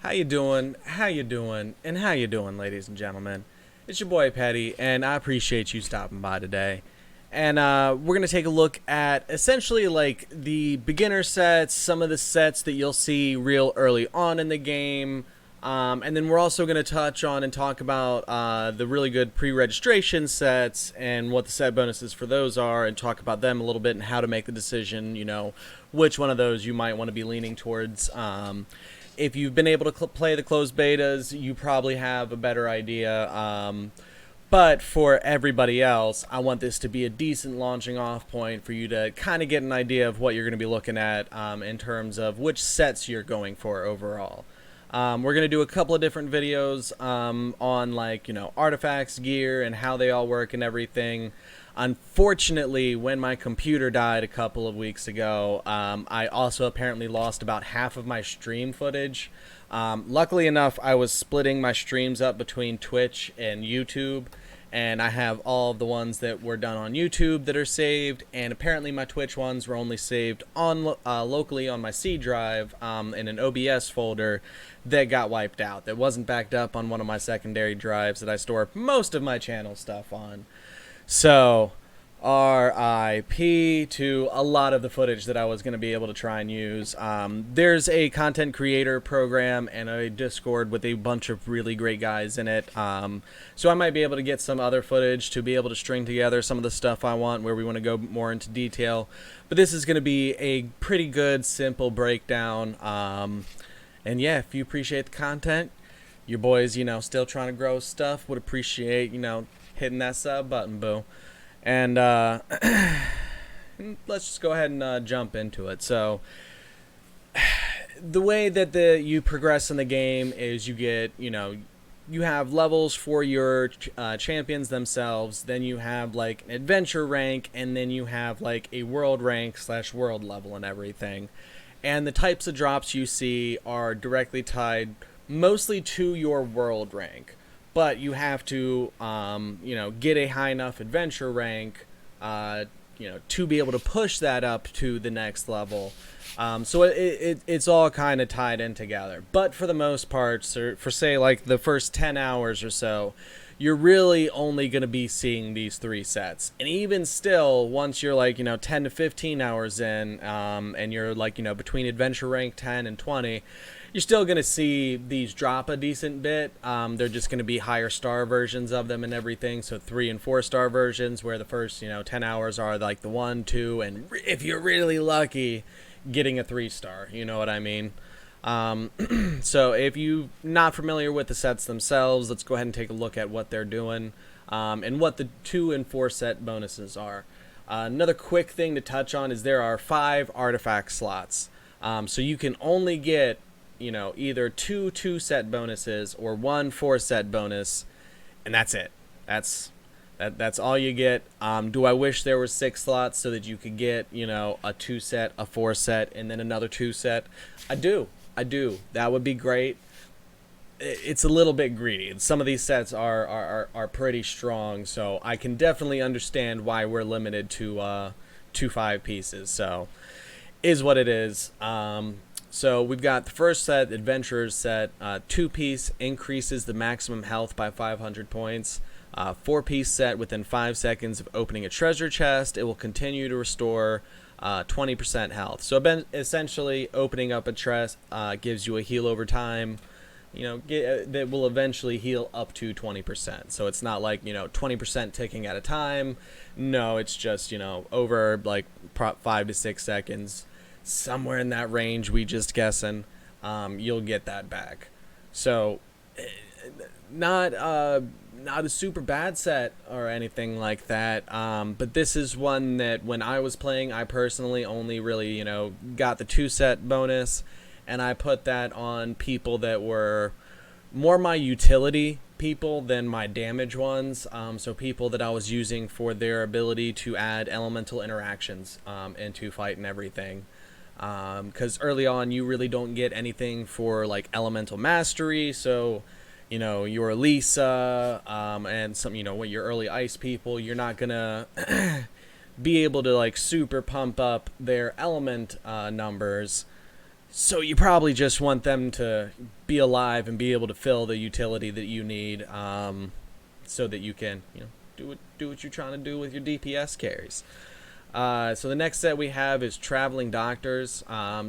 How you doing? How you doing? And how you doing, ladies and gentlemen? It's your boy Petty, and I appreciate you stopping by today. And we're gonna take a look at essentially like the beginner sets, some of the sets that you'll see real early on in the game, and then we're also gonna touch on and talk about the really good pre-registration sets and what the set bonuses for those are, and talk about them a little bit and how to make the decision. Which one of those you might want to be leaning towards. If you've been able to play the closed betas, you probably have a better idea. But for everybody else, I want this to be a decent launching off point for you to kind of get an idea of what you're going to be looking at in terms of which sets you're going for overall. We're going to do a couple of different videos on artifacts, gear, and how they all work and everything. Unfortunately, when my computer died a couple of weeks ago, I also apparently lost about half of my stream footage. Luckily enough, I was splitting my streams up between Twitch and YouTube, and I have all of the ones that were done on YouTube that are saved, and apparently my Twitch ones were only saved on locally on my C drive in an OBS folder that got wiped out. That wasn't backed up on one of my secondary drives that I store most of my channel stuff on. So, RIP to a lot of the footage that I was going to be able to try and use. There's a content creator program and a Discord with a bunch of really great guys in it. So I might be able to get some other footage to be able to string together some of the stuff I want where we want to go more into detail. But this is going to be a pretty good, simple breakdown. And yeah, if you appreciate the content, your boys, still trying to grow stuff, would appreciate, hitting that sub button, boo. And let's just go ahead and jump into it. So the way that you progress in the game is you get, you have levels for your champions themselves, then you have like an adventure rank, and then you have like a world rank / world level and everything. And the types of drops you see are directly tied mostly to your world rank. But you have to, get a high enough adventure rank, to be able to push that up to the next level. So it's all kind of tied in together. But for the most part, for say like the first 10 hours or so, you're really only going to be seeing these three sets. And even still, once you're like, 10 to 15 hours in, and you're like, between adventure rank 10 and 20, you're still going to see these drop a decent bit. They're just going to be higher star versions of them and everything. So 3 and 4 star versions where the first, 10 hours are like the 1, 2, and if you're really lucky, getting a 3 star. You know what I mean? So if you're not familiar with the sets themselves, let's go ahead and take a look at what they're doing and what the 2 and 4 set bonuses are. Another quick thing to touch on is there are 5 artifact slots. So you can only get either 2 set bonuses or 1 4 set bonus, and that's it. That's all you get. Do I wish there were 6 slots so that you could get, a 2 set, a 4 set, and then another 2 set? I do. That would be great. It's a little bit greedy. Some of these sets are pretty strong, so I can definitely understand why we're limited to 5 pieces. So, is what it is. So we've got the first set, Adventurer's set, 2-piece increases the maximum health by 500 points. 4-piece set within 5 seconds of opening a treasure chest, it will continue to restore 20% health. So essentially, opening up a chest gives you a heal over time, that will eventually heal up to 20%. So it's not like, 20% ticking at a time. No, it's just, over like 5 to 6 seconds. Somewhere in that range, we just guessing, you'll get that back. So not a super bad set or anything like that, but this is one that when I was playing, I personally only really got the 2 set bonus, and I put that on people that were more my utility people than my damage ones. So people that I was using for their ability to add elemental interactions into fight and everything. Because early on you really don't get anything for like elemental mastery, so your Lisa and some your early ice people, you're not gonna be able to like super pump up their element numbers. So you probably just want them to be alive and be able to fill the utility that you need, so that you can, do what you're trying to do with your DPS carries. So the next set we have is Traveling Doctors.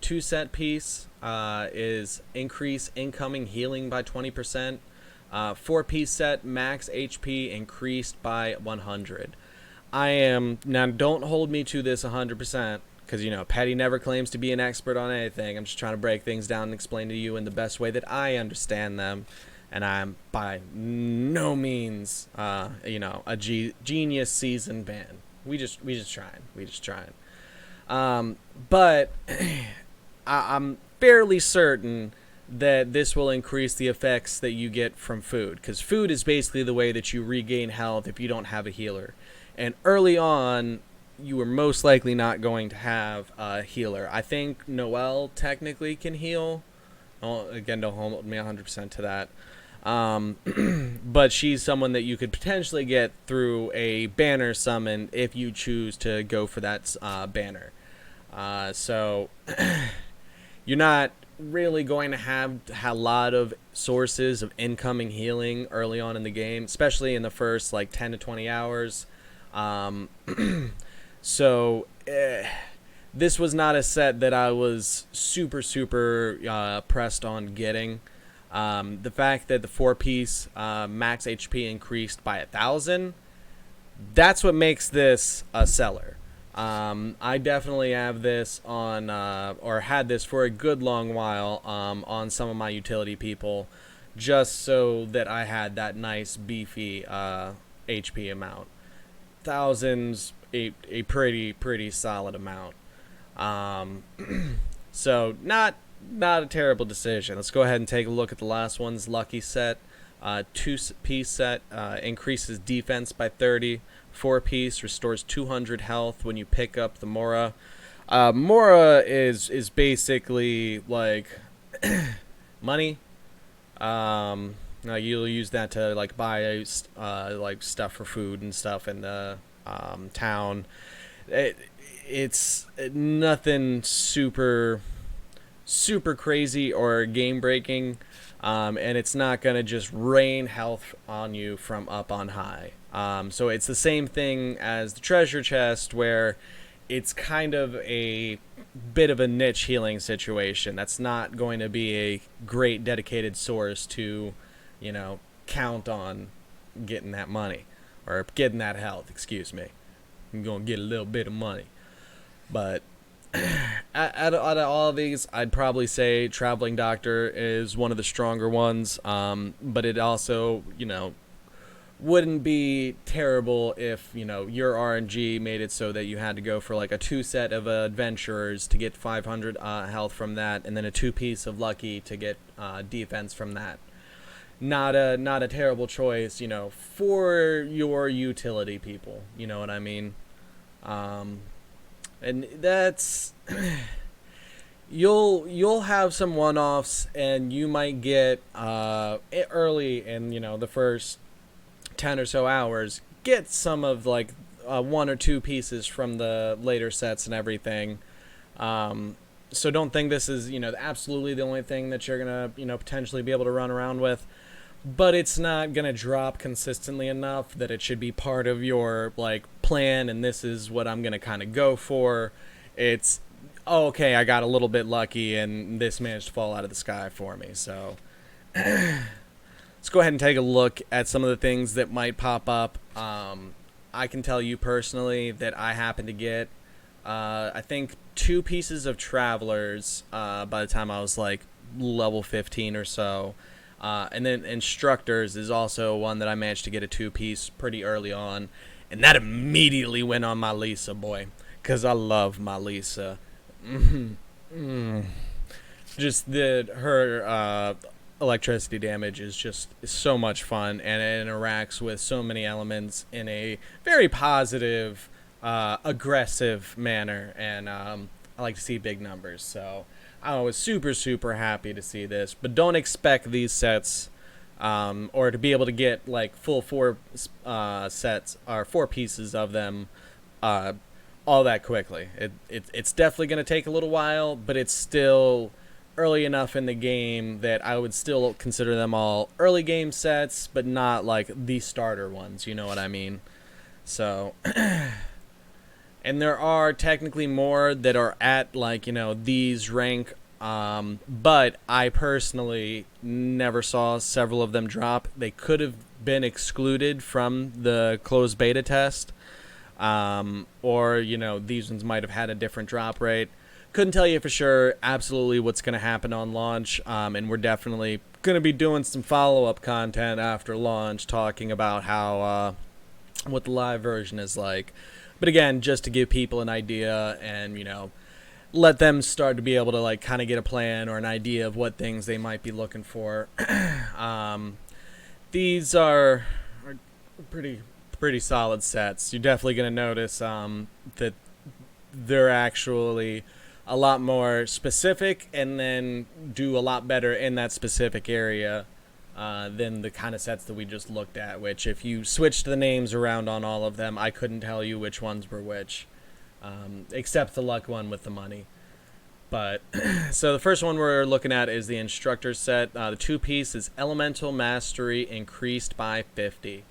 Two set piece is increase incoming healing by 20%. Four piece set, max HP increased by 100. I am now. Don't hold me to this 100%, because Petty never claims to be an expert on anything. I'm just trying to break things down and explain to you in the best way that I understand them, and I'm by no means, genius seasoned band. We just trying. But I'm fairly certain that this will increase the effects that you get from food, because food is basically the way that you regain health if you don't have a healer. And early on, you are most likely not going to have a healer. I think Noelle technically can heal. Oh, again, don't hold me 100% to that. But she's someone that you could potentially get through a banner summon if you choose to go for that banner. So you're not really going to have a lot of sources of incoming healing early on in the game, especially in the first 10 to 20 hours. So this was not a set that I was super pressed on getting. The fact that the 4-piece max HP increased by 1,000, that's what makes this a seller. I definitely have this on, or had this for a good long while, on some of my utility people, just so that I had that nice beefy HP amount. Thousands, a pretty solid amount. So not a terrible decision. Let's go ahead and take a look at the last one's lucky set. 2-piece set increases defense by 30. 4-piece restores 200 health when you pick up the Mora. Mora is basically like money. You'll use that to buy stuff for food and stuff in the town. It's nothing super crazy or game breaking, and it's not gonna just rain health on you from up on high. So it's the same thing as the treasure chest, where it's kind of a bit of a niche healing situation. That's not going to be a great dedicated source to, count on getting that money, or getting that health, excuse me. I'm going to get a little bit of money. But out of all of these, I'd probably say Traveling Doctor is one of the stronger ones. But it also, wouldn't be terrible if, your RNG made it so that you had to go for a 2-set of adventurers to get 500 health from that, and then a 2-piece of lucky to get defense from that. Not a terrible choice, for your utility people. You know what I mean? And that's you'll have some one-offs, and you might get early in the first 10 or so hours, get some of 1 or 2 pieces from the later sets and everything. So don't think this is absolutely the only thing that you're gonna potentially be able to run around with. But it's not gonna drop consistently enough that it should be part of your plan, and this is what I'm gonna kind of go for. It's okay, I got a little bit lucky and this managed to fall out of the sky for me. So let's go ahead and take a look at some of the things that might pop up. I can tell you personally that I happen to get I think 2 pieces of Travelers by the time I was level 15 or so. And then Instructors is also one that I managed to get a 2-piece pretty early on. And that immediately went on my Lisa, boy. Because I love my Lisa. Just her electricity damage is so much fun. And it interacts with so many elements in a very positive, aggressive manner. And I like to see big numbers. So I was super happy to see this, but don't expect these sets, or to be able to get full 4 sets or 4 pieces of them, all that quickly. It's definitely going to take a little while, but it's still early enough in the game that I would still consider them all early game sets, but not like the starter ones. You know what I mean? So, and there are technically more that are at like, these rank. But I personally never saw several of them drop. They could have been excluded from the closed beta test. Or, these ones might have had a different drop rate. Couldn't tell you for sure absolutely what's going to happen on launch. And we're definitely going to be doing some follow-up content after launch talking about how, what the live version is like. But again, just to give people an idea and, let them start to be able to like kind of get a plan or an idea of what things they might be looking for. These are pretty solid sets. You're definitely going to notice that they're actually a lot more specific and then do a lot better in that specific area than the kind of sets that we just looked at, which if you switched the names around on all of them, I couldn't tell you which ones were which, except the luck one with the money. But so the first one we're looking at is the Instructor set. The two-piece is Elemental Mastery increased by 50.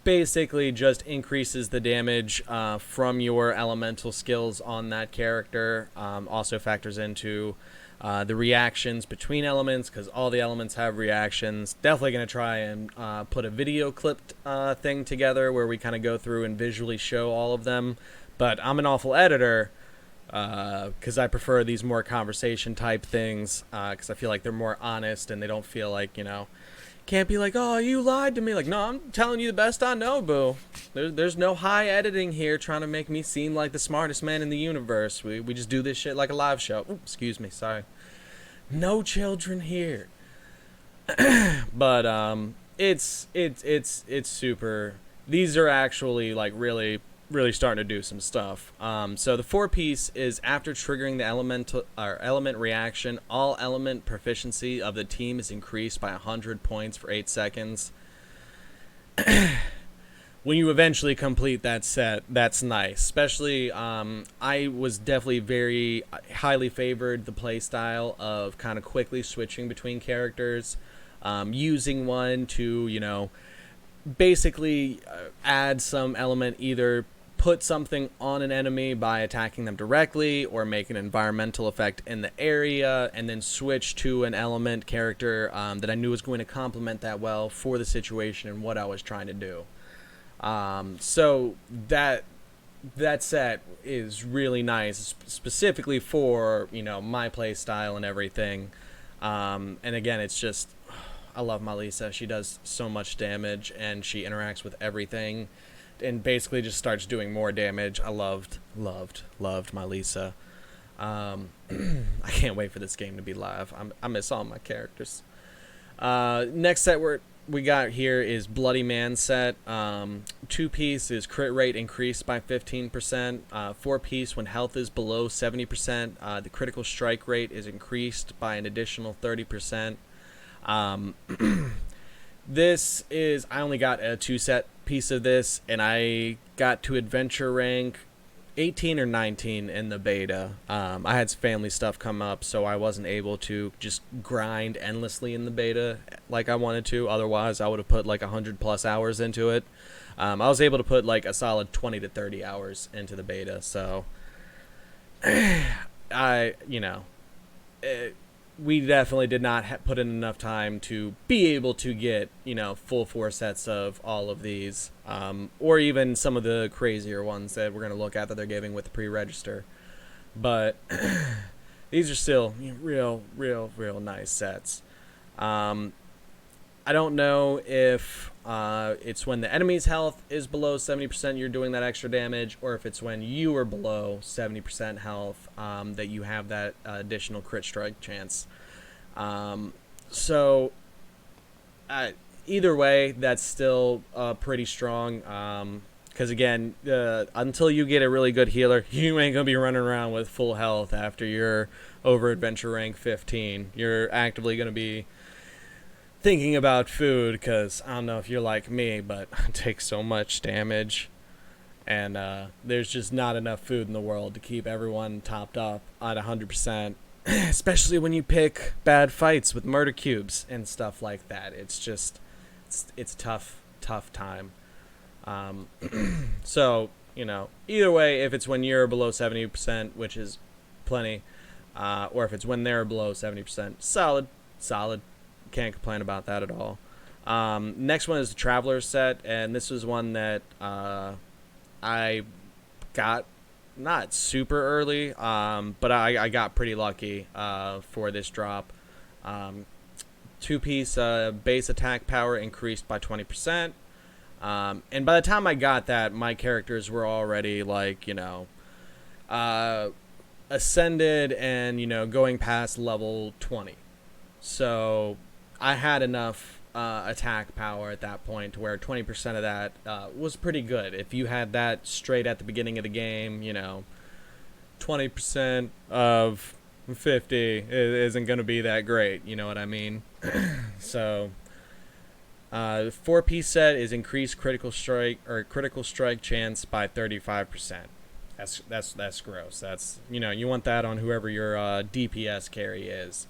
Basically just increases the damage from your elemental skills on that character. Also factors into the reactions between elements, because all the elements have reactions. Definitely going to try and put a video clipped thing together where we kind of go through and visually show all of them. But I'm an awful editor because I prefer these more conversation type things because I feel like they're more honest and they don't feel like, can't be like, oh, you lied to me. Like, no, I'm telling you the best I know, boo. There's no high editing here trying to make me seem like the smartest man in the universe. We just do this shit like a live show. Ooh, excuse me, sorry. No children here. But it's super. These are actually like really starting to do some stuff. So the 4-piece is after triggering the element reaction, all element proficiency of the team is increased by 100 points for 8 seconds. When you eventually complete that set, that's nice. Especially, I was definitely very highly favored the play style of kind of quickly switching between characters, using one to, basically add some element, either put something on an enemy by attacking them directly or make an environmental effect in the area, and then switch to an element character that I knew was going to complement that well for the situation and what I was trying to do. So that set is really nice, specifically for, my play style and everything. And again, it's just, I love my Lisa. She does so much damage and she interacts with everything and basically just starts doing more damage. I loved my Lisa. I can't wait for this game to be live. I miss all my characters. Next set we got here is Bloody Man set. 2-piece is crit rate increased by 15%. 4-piece, when health is below 70%, the critical strike rate is increased by an additional 30%. This is, I only got a 2-set piece of this, and I got to adventure rank 18 or 19 in the beta. I had some family stuff come up, so I wasn't able to just grind endlessly in the beta like I wanted to. Otherwise, I would have put like 100 plus hours into it. I was able to put like a solid 20 to 30 hours into the beta, so we definitely did not put in enough time to be able to get, full 4 sets of all of these, or even some of the crazier ones that we're going to look at that they're giving with the pre-register. But these are still real nice sets. I don't know if it's when the enemy's health is below 70% you're doing that extra damage, or if it's when you are below 70% health that you have that additional crit strike chance. So either way, that's still pretty strong. Because again, until you get a really good healer, you ain't going to be running around with full health after you're over adventure rank 15. You're actively going to be thinking about food, because I don't know if you're like me, but I take so much damage, and there's just not enough food in the world to keep everyone topped up at 100%. especially when you pick bad fights with murder cubes and stuff like that. It's just it's tough time. Um, so either way, if it's when you're below 70%, which is plenty, or if it's when they're below 70%, solid. Can't complain about that at all. Next one is the Traveler's set, and this was one that I got not super early, but I got pretty lucky for this drop. Two-piece base attack power increased by 20%. And by the time I got that, my characters were already ascended and going past level 20. So I had enough attack power at that point to where 20% of that was pretty good. If you had that straight at the beginning of the game, 20% of 50 isn't going to be that great. You know what I mean? So, 4-piece set is increased critical strike chance by 35%. That's gross. That's you want that on whoever your DPS carry is.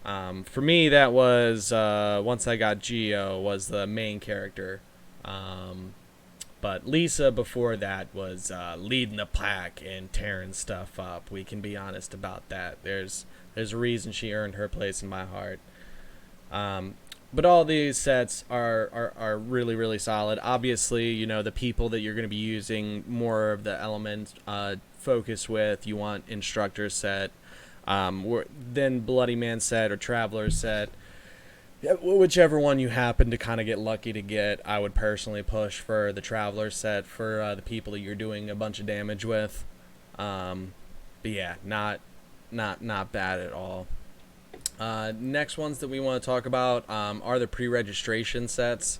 For me, that was once I got Geo was the main character. But Lisa before that was leading the pack and tearing stuff up. We can be honest about that. There's a reason she earned her place in my heart. But all these sets are really, really solid. Obviously, the people that you're going to be using more of the element focus with, you want Instructor set, then Bloody Man set or Traveler set. Whichever one you happen to kind of get lucky to get, I would personally push for the Traveler set for the people that you're doing a bunch of damage with. But yeah, not bad at all. Next ones that we want to talk about are the pre-registration sets.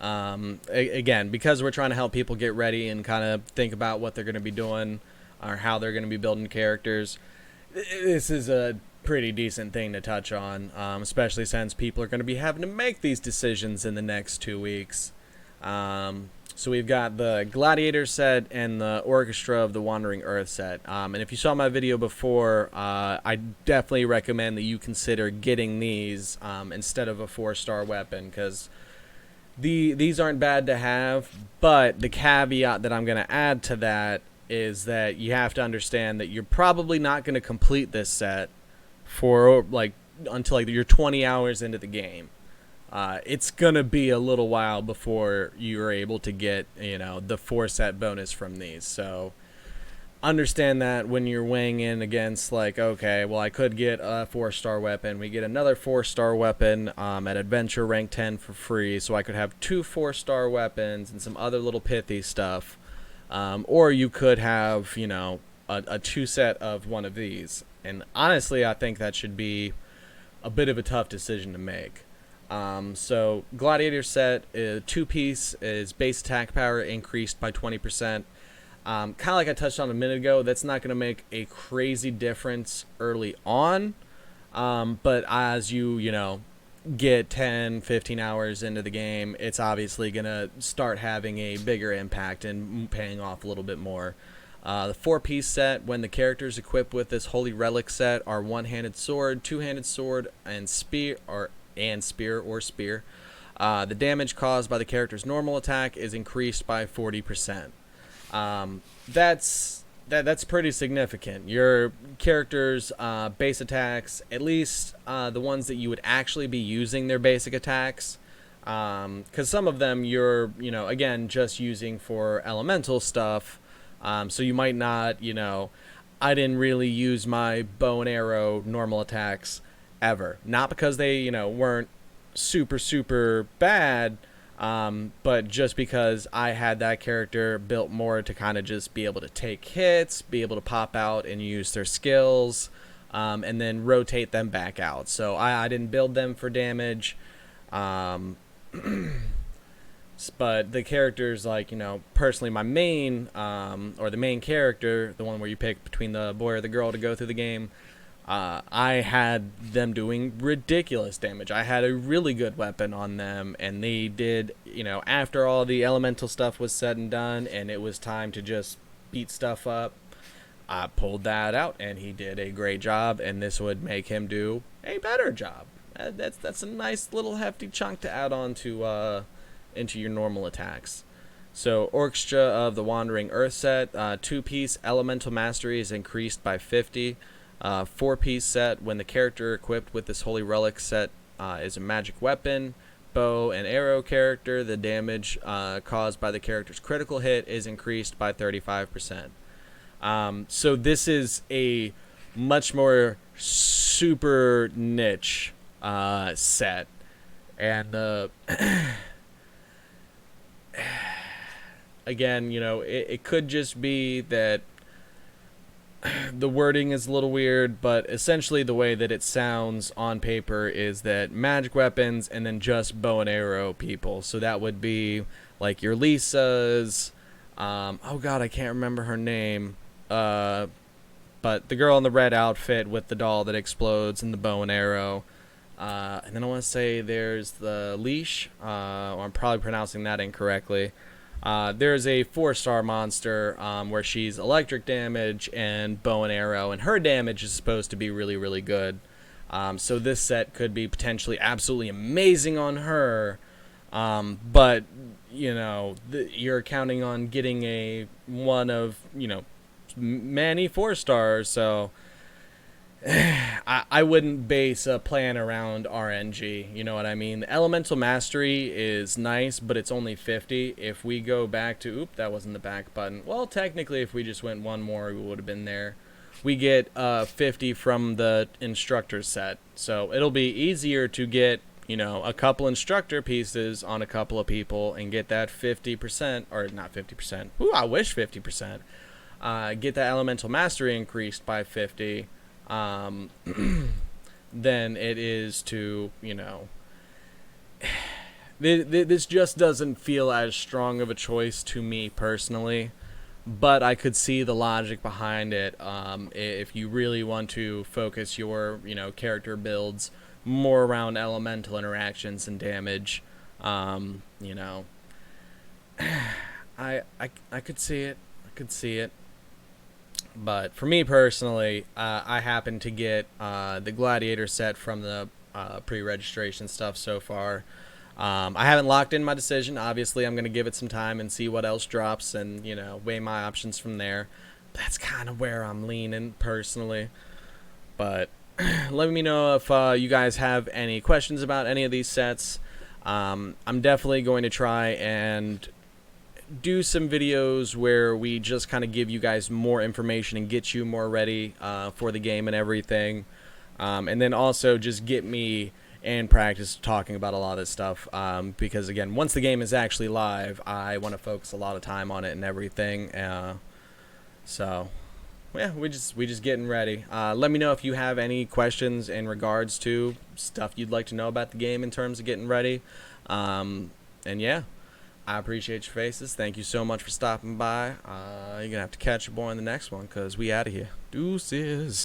Again, because we're trying to help people get ready and kind of think about what they're going to be doing or how they're going to be building characters, this is a pretty decent thing to touch on, especially since people are going to be having to make these decisions in the next 2 weeks. So we've got the Gladiator set and the Orchestra of the Wandering Earth set. And if you saw my video before, I definitely recommend that you consider getting these instead of a 4-star weapon, because these aren't bad to have, but the caveat that I'm going to add to that is that you have to understand that you're probably not going to complete this set for until you're 20 hours into the game. It's gonna be a little while before you're able to get the 4-set bonus from these. So understand that when you're weighing in against okay, well, I could get a 4-star weapon. We get another 4-star weapon at Adventure rank 10 for free, so I could have 2 4-star weapons and some other little pithy stuff. Or you could have a 2-set of one of these. And honestly, I think that should be a bit of a tough decision to make. So Gladiator set, 2-piece is base attack power increased by 20%. Kind of like I touched on a minute ago, that's not going to make a crazy difference early on. But as you get 10, 15 hours into the game, it's obviously going to start having a bigger impact and paying off a little bit more. The 4-piece set, when the characters equipped with this Holy Relic set are one-handed sword, two-handed sword, and spear. The damage caused by the character's normal attack is increased by 40%. That's pretty significant. Your character's base attacks, at least the ones that you would actually be using their basic attacks, because some of them you're again just using for elemental stuff. So you might not, I didn't really use my bow and arrow normal attacks ever. Not because they, weren't super bad, but just because I had that character built more to kind of just be able to take hits, be able to pop out and use their skills, and then rotate them back out. So I didn't build them for damage. But the characters, personally my main, or the main character, the one where you pick between the boy or the girl to go through the game, I had them doing ridiculous damage. I had a really good weapon on them, and they did, after all the elemental stuff was said and done, and it was time to just beat stuff up, pulled that out, and he did a great job, and this would make him do a better job. That's a nice little hefty chunk to add on to into your normal attacks. So Orchestra of the Wandering Earth set, 2-piece Elemental Mastery is increased by 50. 4-piece set, when the character equipped with this Holy Relic set is a magic weapon, bow and arrow character, the damage caused by the character's critical hit is increased by 35%. So this is a much more super niche set, and again, you know, it could just be that the wording is a little weird, but essentially the way that it sounds on paper is that magic weapons and then just bow and arrow people. So that would be like your Lisa's, oh god, I can't remember her name, but the girl in the red outfit with the doll that explodes and the bow and arrow. And then I want to say there's the Leash, I'm probably pronouncing that incorrectly. There's a 4-star monster where she's electric damage and bow and arrow, and her damage is supposed to be really, really good. So this set could be potentially absolutely amazing on her, but, you know, you're counting on getting a one of, you know, many 4-stars, so I wouldn't base a plan around RNG, you know what I mean? Elemental Mastery is nice, but it's only 50. If we go back to, oop, that wasn't the back button. Well, technically, if we just went one more, we would have been there. We get 50 from the Instructor set, so it'll be easier to get, you know, a couple Instructor pieces on a couple of people and get that 50%, or not 50%, ooh, I wish 50%, get that Elemental Mastery increased by 50, than it is to, you know, this just doesn't feel as strong of a choice to me personally, but I could see the logic behind it. If you really want to focus your, you know, character builds more around elemental interactions and damage, you know, I could see it. I could see it. But for me personally, I happen to get the Gladiator set from the pre-registration stuff so far. I haven't locked in my decision. Obviously, I'm going to give it some time and see what else drops and, you know, weigh my options from there. That's kind of where I'm leaning personally. But let me know if you guys have any questions about any of these sets. I'm definitely going to try and do some videos where we just kind of give you guys more information and get you more ready for the game and everything, and then also just get me in practice talking about a lot of this stuff, because again, once the game is actually live, I want to focus a lot of time on it and everything. So yeah, we just getting ready. Let me know if you have any questions in regards to stuff you'd like to know about the game in terms of getting ready, and yeah, I appreciate your faces. Thank you so much for stopping by. You're going to have to catch your boy in the next one because we out of here. Deuces.